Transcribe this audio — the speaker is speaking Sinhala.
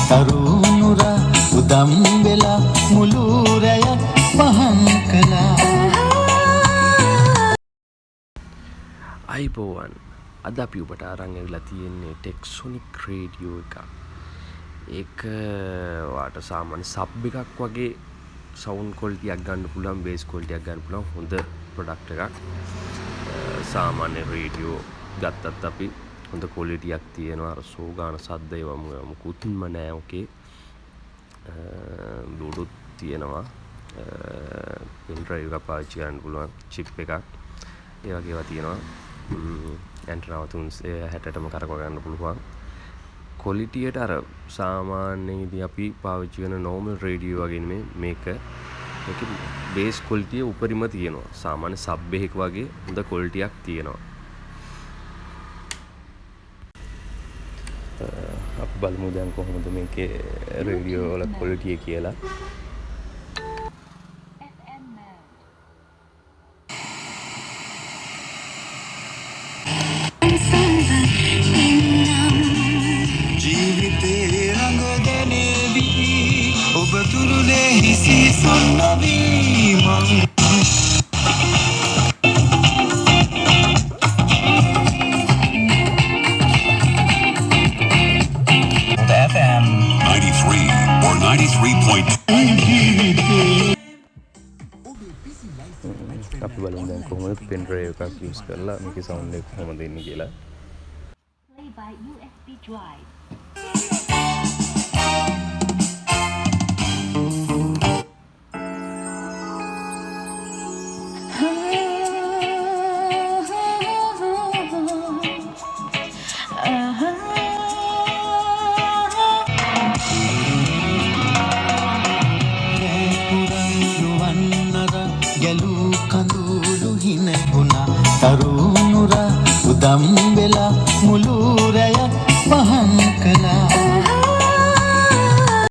තරුණුරා උදම් වෙලා මුළු රැය පහන් කළා. අයිබෝවන් අද අපි ඔබට අරන් ඇවිල්ලා තියෙන්නේ ටෙක්සොනික් රේඩියෝ එකක්. ඒක වාට සාමාන්‍ය සබ් එකක් වගේ සවුන්ඩ් ක්වොලිටියක් ගන්න පුළුවන්, බේස් ක්වොලිටියක් ගන්න පුළුවන් හොඳ ප්‍රොඩක්ට් එකක්. සාමාන්‍ය රේඩියෝ ගත්තත් අපි හොඳ ක්වොලිටියක් තියෙනවා. අර සෝගාන සද්ද ඒවා මුකුත්ම නැහැ. ඕකේ බ්ලූටූත් තියෙනවා, පෙන් ඩ්‍රයිව් එකක් පාවිච්චි කරන්න පුළුවන්, චිප් එකක් ඒ වගේ ඒවා තියෙනවා. ඇන්ටනාව 360ටම කරකව ගන්න පුළුවන්. ක්වොලිටියට අර සාමාන්‍යයෙන් අපි පාවිච්චි කරන නෝමල් රේඩියෝ වගේ නෙමෙයි මේක. මේකේ බේස් ක්වොලිටිය උපරිම තියෙනවා. සාමාන්‍ය සබ් එකක වගේ හොඳ ක්වොලිටියක් තියෙනවා. අපි බලමු දැන් කොහොමද මේකේ රේඩියෝ වල ක්වොලිටිය කියලා. FM 93 or 93.9. අපි බලමු දැන් කොහොමද පෙන් ඩ්‍රයිව් එකක් යූස් කරලා මේකේ සවුන්ඩ් එක කොහොමද එන්නේ කියලා. Play by USB drive. ගැලූ කඳුළු හිනගුණා තරුණුරා උදම් වෙලා මුළු රැය පහන් කළා.